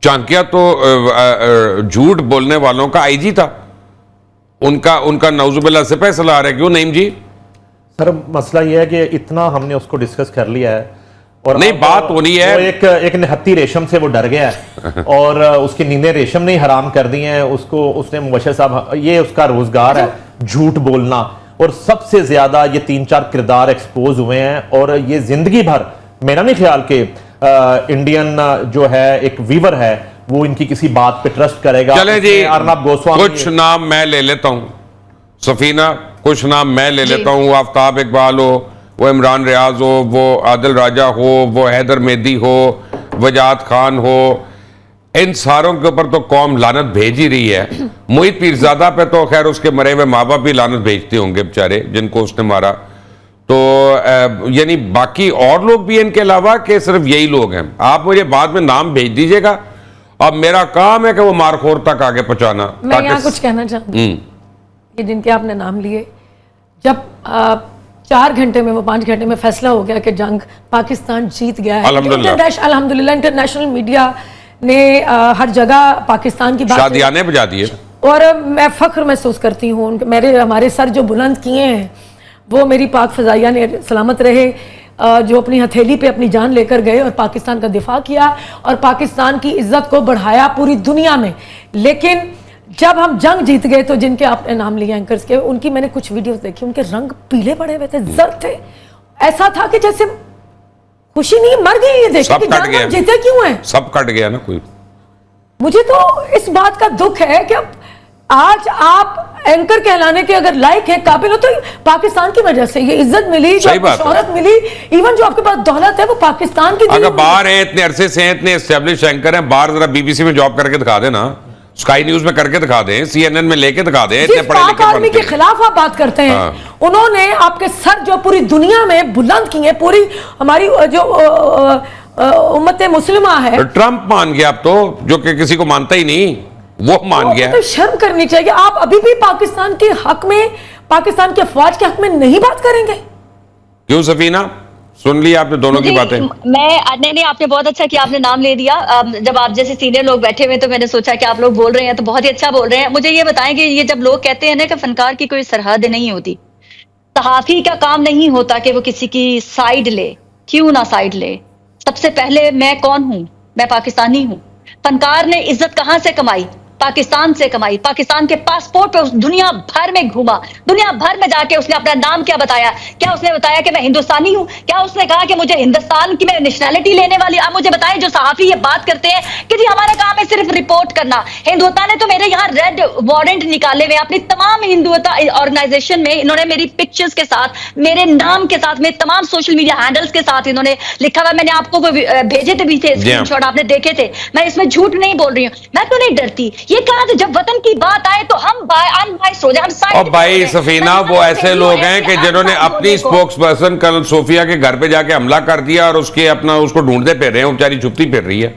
چانکیہ تو جھوٹ بولنے والوں کا آئی جی تھا، ان کا نعوذ باللہ سے فیصلہ آ رہا ہے. کیوں نعیم جی؟ سر مسئلہ یہ ہے کہ اتنا ہم نے اس کو ڈسکس کر لیا ہے اور نہیں بات ہونی ہے. ایک نہتی ریشم سے وہ ڈر گیا ہے اور اس کی نیندیں ریشم نے حرام کر دی ہیں اس نے. مبشر صاحب یہ اس کا روزگار ہے جھوٹ بولنا، اور سب سے زیادہ یہ 3-4 کردار ایکسپوز ہوئے ہیں اور یہ زندگی بھر میرا نہیں خیال کہ انڈین جو ہے ایک ویور ہے وہ ان کی کسی بات پہ ٹرسٹ کرے گا. چلیں جی ارنب گوسوامی کچھ نام میں لے لیتا ہوں، سفینہ کچھ نام میں لے لیتا ہوں. آفتاب اقبال ہو، وہ عمران ریاض ہو، وہ عادل راجہ ہو، وہ حیدر مہدی ہو، وجاہت خان ہو، ان ساروں کے اوپر تو قوم لعنت بھیج ہی رہی ہے. محیط پیرزادہ پہ تو خیر اس کے مرے ہوئے ماں باپ بھی لعنت بھیجتے ہوں گے بیچارے جن کو اس نے مارا. تو یعنی باقی اور لوگ بھی ان کے علاوہ کہ صرف یہی لوگ ہیں؟ آپ مجھے بعد میں نام بھیج دیجئے گا، اب میرا کام ہے کہ وہ مارخور تک آگے پہنچانا. میں یہاں کچھ کہنا چاہتی ہوں کہ جن کے آپ نے نام لیے، جب 4 گھنٹے میں وہ 5 گھنٹے میں فیصلہ ہو گیا کہ جنگ پاکستان جیت گیا ہے، الحمدللہ انٹرنیشنل میڈیا نے ہر جگہ پاکستان کی بات شادیانے بجا دیے، اور میں فخر محسوس کرتی ہوں کہ ہمارے سر جو بلند کیے ہیں وہ میری پاک فضائیہ نے سلامت رہے، جو اپنی ہتھیلی پہ اپنی جان لے کر گئے اور پاکستان کا دفاع کیا اور پاکستان کی عزت کو بڑھایا پوری دنیا میں. لیکن جب ہم جنگ جیت گئے تو جن کے آپ نے نام لیے اینکرز کے، ان کی میں نے کچھ ویڈیوز دیکھی، ان کے رنگ پیلے پڑے ہوئے تھے، زرد تھے، ایسا تھا کہ جیسے خوشی نہیں مر گئی. یہ دیکھیں کہ جنگ ہم جیتے کیوں ہیں، سب کٹ گیا نا. کوئی مجھے تو اس بات کا دکھ ہے کہ آج آپ اینکر کہلانے کے اگر لائق ہیں، قابل ہو، تو پاکستان کی وجہ سے یہ عزت ملی، جو شہرت ملی، ایون جو آپ کے پاس دولت ہے وہ پاکستان کی. اگر باہر ہیں اتنے عرصے سے ہیں، اتنے اسٹیبلش اینکر ہیں، باہر ذرا بی بی سی میں جاب کر کے دکھا دیں نا، اسکائی نیوز میں کر کے دکھا دیں، سی این این میں لے کے دکھا دیں. اتنے پڑھے لکھے آدمی کے خلاف آپ بات کرتے ہیں، انہوں نے آپ کے سر جو پوری دنیا میں بلند کی ہیں، پوری ہماری جو امت مسلمہ ہے. ٹرمپ مان گیا اب تو، جو کہ کسی کو مانتا ہی نہیں، وہ مان گیا. تو شرم کرنی چاہیے. آپ ابھی بھی پاکستان کے حق میں، پاکستان کے افواج کے حق میں نہیں بات کریں گے؟ کیوں سفینہ؟ سن لی آپ نے دونوں کی باتیں. نہیں آپ نے بہت اچھا کیا، آپ نے نام لے دیا. جب آپ جیسے سینئر لوگ بیٹھے ہوئے تو میں نے سوچا کہ آپ لوگ بول رہے ہیں تو بہت ہی اچھا بول رہے ہیں. مجھے یہ بتائیں کہ یہ جب لوگ کہتے ہیں نا کہ فنکار کی کوئی سرحد نہیں ہوتی، صحافی کا کام نہیں ہوتا کہ وہ کسی کی سائیڈ لے، کیوں نہ سائیڈ لے. سب سے پہلے میں کون ہوں؟ میں پاکستانی ہوں. فنکار نے عزت کہاں سے کمائی؟ پاکستان سے کمائی. پاکستان کے پاسپورٹ پہ دنیا بھر میں گھوما، دنیا بھر میں جا کے اس نے اپنا نام کیا بتایا؟ کیا اس نے بتایا کہ میں ہندوستانی ہوں؟ کیا اس نے کہا کہ مجھے ہندوستان کی میں نیشنلٹی لینے والی؟ آپ مجھے بتائیں جو صحافی یہ بات کرتے ہیں کہ جی ہمارا کام ہے صرف رپورٹ کرنا. ہندوتا نے تو میرے یہاں ریڈ وارنٹ نکالے ہوئے اپنی تمام ہندوتا آرگنائزیشن میں. انہوں نے میری پکچرز کے ساتھ، میرے نام کے ساتھ، میرے تمام سوشل میڈیا ہینڈلز کے ساتھ انہوں نے لکھا ہوا. میں نے آپ کو بھیجے تھے بھی تھے اسکرین شاٹ، آپ نے دیکھے تھے. میں اس میں جھوٹ نہیں بول رہی ہوں. میں تو نہیں ڈرتی. یہ کہا کہ جب وطن کی بات آئے تو ہم انبائس ہو جائیں. اور بھائی سفینہ وہ ایسے لوگ ہیں کہ جنہوں نے اپنی سپوکس پرسن کرنل صوفیہ کے گھر پہ جا کے حملہ کر دیا اور اس کو ڈھونڈتے پھر رہے ہیں، وہ بیچاری چھپتی پھر رہی ہے.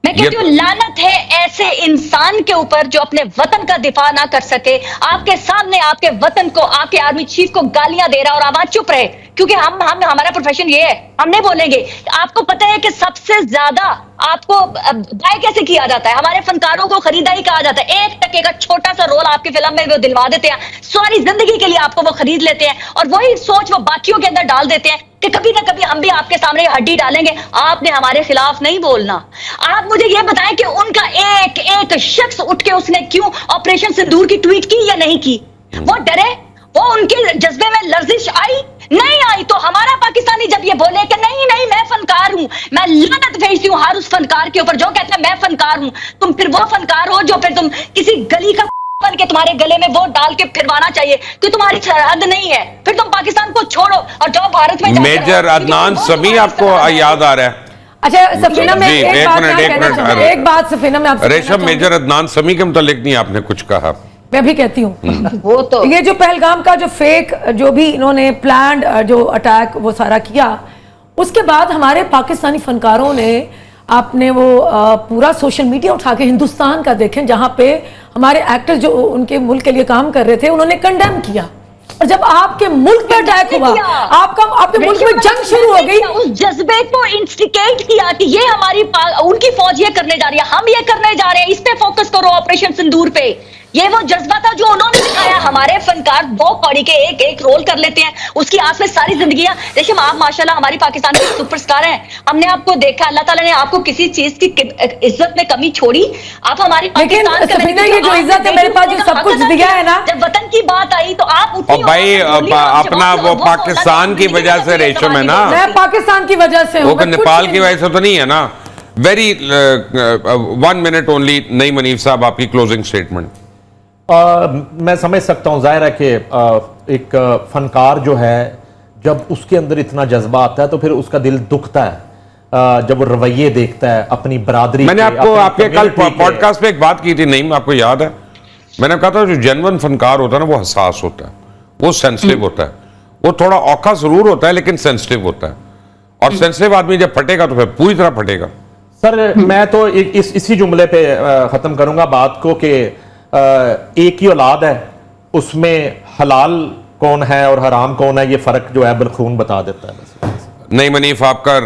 میں کہتی ہوں لعنت ہے ایسے انسان کے اوپر جو اپنے وطن کا دفاع نہ کر سکے. آپ کے سامنے آپ کے وطن کو، آپ کے آرمی چیف کو گالیاں دے رہا اور آواز چپ رہے، کیونکہ ہمارا پروفیشن یہ ہے، ہم نہیں بولیں گے. آپ کو پتہ ہے کہ سب سے زیادہ آپ کو بائے کیسے کیا جاتا ہے؟ ہمارے فنکاروں کو خریداری کہا جاتا ہے. 1% کا چھوٹا سا رول آپ کی فلم میں وہ دلوا دیتے ہیں، ساری زندگی کے لیے آپ کو وہ خرید لیتے ہیں اور وہی سوچ وہ باقیوں کے اندر ڈال دیتے ہیں کہ کبھی نہ کبھی ہم بھی آپ کے سامنے ہڈی ڈالیں گے. آپ نے ہمارے خلاف نہیں بولنا. آپ مجھے یہ بتائیں کہ ان کا ایک شخص اٹھ کے اس نے کیوں آپریشن سندور کی ٹویٹ کی یا نہیں کی؟ وہ ڈرے؟ وہ ان کے جذبے میں لرزش آئی؟ نہیں آئی. تو ہمارا پاکستانی جب یہ بولے کہ نہیں میں فنکار ہوں، میں لعنت بھیجتی ہوں ہر اس فنکار کے اوپر جو کہتا ہے میں فنکار ہوں. تم پھر وہ فنکار ہو جو پھر تم کسی گلی کا بن کے تمہارے گلے میں ووٹ ڈال کے پھروانا چاہیے کہ تمہاری سرحد نہیں ہے. پھر تم پاکستان کو چھوڑو اور جو بھارت میں میجر عدنان سمیع آپ کو یاد آ رہا ہے؟ اچھا سفینہ میں ایک بات سفینہ میں آپ سے ریشم، میجر عدنان سمیع کے متعلق نہیں آپ نے کچھ کہا. میں بھی کہتی ہوں وہ تو یہ جو پہلگام کا جو فیک جو بھی انہوں نے پلانڈ جو اٹیک وہ سارا کیا، اس کے بعد ہمارے پاکستانی فنکاروں نے آپ نے وہ پورا سوشل میڈیا اٹھا کے ہندوستان کا دیکھیں جہاں پہ ہمارے ایکٹر جو ان کے ملک کے لیے کام کر رہے تھے انہوں نے کنڈیم کیا اور جب آپ کے ملک پہ اٹیک ہوا، آپ کے ملک میں جنگ شروع ہو گئی، اس جذبے کو انسٹیکیٹ کیا کہ یہ ہماری ان کی فوج یہ کرنے جا رہی ہے، ہم یہ کرنے جا رہے ہیں، اس پہ فوکس کرو آپریشن سندور پہ. یہ وہ جذبہ تھا جو انہوں نے دکھایا. ہمارے فنکار دو کوڑی کے ایک رول کر لیتے ہیں، اس کی آس میں ساری زندگیاں. دیکھیں آپ ماشاءاللہ ہماری پاکستان کے سپر اسٹار ہیں، ہم نے آپ کو دیکھا، اللہ تعالیٰ نے آپ کو کسی چیز کی عزت میں کمی چھوڑی. آپ ہماری لیکن سفینہ یہ جو عزت ہے میرے پاس جو سب کچھ دیا ہے نا، جب وطن کی بات آئی تو آپ اور بھائی اپنا وہ پاکستان کی وجہ سے ریشم ہے نا، میں پاکستان کی وجہ سے ہوں، نیپال کی وجہ سے تو نہیں ہے نا. Very 1 minute only. نئی منیف صاحب آپ کی کلوزنگ سٹیٹمنٹ. میں سمجھ سکتا ہوں، ظاہر ہے کہ ایک فنکار جو ہے جب اس کے اندر اتنا جذبہ آتا ہے تو پھر اس کا دل دکھتا ہے جب وہ رویے دیکھتا ہے اپنی برادری. میں نے آپ کو آپ کے کل پوڈ کاسٹ پہ ایک بات کی تھی، نہیں آپ کو یاد ہے؟ میں نے کہا تھا جو جنون فنکار ہوتا ہے نا وہ حساس ہوتا ہے، وہ سینسٹیو ہوتا ہے، وہ تھوڑا اوکھا ضرور ہوتا ہے لیکن سینسٹیو ہوتا ہے، اور سینسٹیو آدمی جب پھٹے گا تو پھر پوری طرح پھٹے گا. سر میں تو اسی جملے پہ ختم کروں گا بات کو کہ ایک ہی اولاد ہے، اس میں حلال کون ہے اور حرام کون ہے یہ فرق جو ہے بالخون بتا دیتا ہے. نئی منیف آپ کا،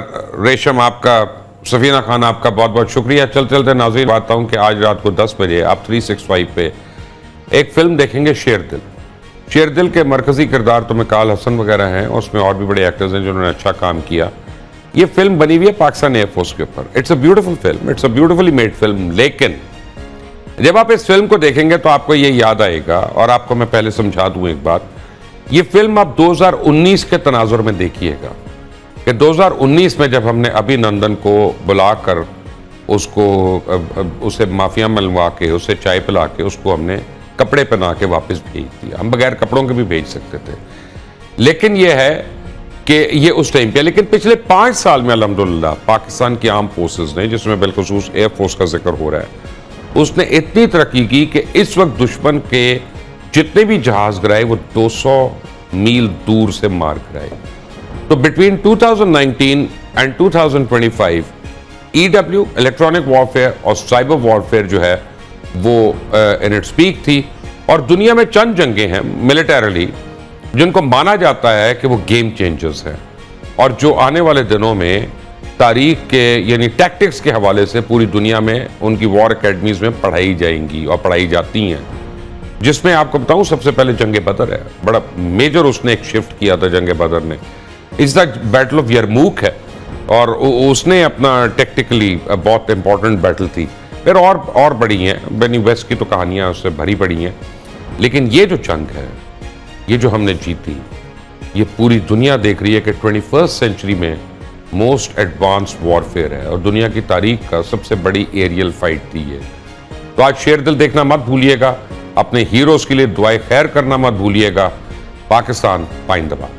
ریشم آپ کا، سفینہ خان آپ کا بہت بہت شکریہ. چلتے ناظرین بات ہوں کہ آج رات کو 10 بجے آپ 365 پہ ایک فلم دیکھیں گے، شیر دل. شیر دل کے مرکزی کردار تو مکال حسن وغیرہ ہیں، اس میں اور بھی بڑے ایکٹرز ہیں جنہوں نے اچھا کام کیا. یہ فلم بنی ہوئی ہے پاکستان ایئر فورس کے اوپر. It's a beautiful film, it's a beautifully made film. لیکن جب آپ اس فلم کو دیکھیں گے تو آپ کو یہ یاد آئے گا، اور آپ کو میں پہلے سمجھا دوں ایک بات، یہ فلم آپ 2019 کے تناظر میں دیکھیے گا کہ 2019 میں جب ہم نے ابھی نندن کو بلا کر اسے مافیا ملوا کے، اسے چائے پلا کے، اس کو ہم نے کپڑے پہنا کے واپس بھیج دیا. ہم بغیر کپڑوں کے بھی بھیج سکتے تھے، لیکن یہ ہے کہ یہ اس ٹائم پہ. لیکن پچھلے 5 سال میں الحمدللہ پاکستان کی آرم فورسز نے، جس میں بالخصوص ایئر فورس کا ذکر ہو رہا ہے، اس نے اتنی ترقی کی کہ اس وقت دشمن کے جتنے بھی جہاز گرائے وہ 200 میل دور سے مار گرائے. تو between 2019 and 2025 EW electronic warfare اور سائبر وارفیئر جو ہے وہ ان اٹس پیک تھی. اور دنیا میں چند جنگیں ہیں ملیٹریلی جن کو مانا جاتا ہے کہ وہ گیم چینجرز ہیں، اور جو آنے والے دنوں میں تاریخ کے یعنی ٹیکٹکس کے حوالے سے پوری دنیا میں ان کی وار اکیڈمیز میں پڑھائی جائیں گی اور پڑھائی جاتی ہیں. جس میں آپ کو بتاؤں سب سے پہلے جنگ بدر ہے، بڑا میجر اس نے ایک شفٹ کیا تھا جنگ بدر نے. اس دا بیٹل آف یرموک ہے، اور اس نے اپنا ٹیکٹیکلی بہت امپورٹنٹ بیٹل تھی. پھر اور بڑی ہیں، بینی ویسٹ کی تو کہانیاں اس سے بھری پڑی ہیں. لیکن یہ جو جنگ ہے، یہ جو ہم نے جیتی، یہ پوری دنیا دیکھ رہی ہے کہ 21st سینچری میں موسٹ ایڈوانسڈ وارفیئر ہے، اور دنیا کی تاریخ کا سب سے بڑی ایریل فائٹ تھی یہ. تو آج شیر دل دیکھنا مت بھولیے گا، اپنے ہیروز کے لیے دعائے خیر کرنا مت بھولیے گا. پاکستان پائندہ باد.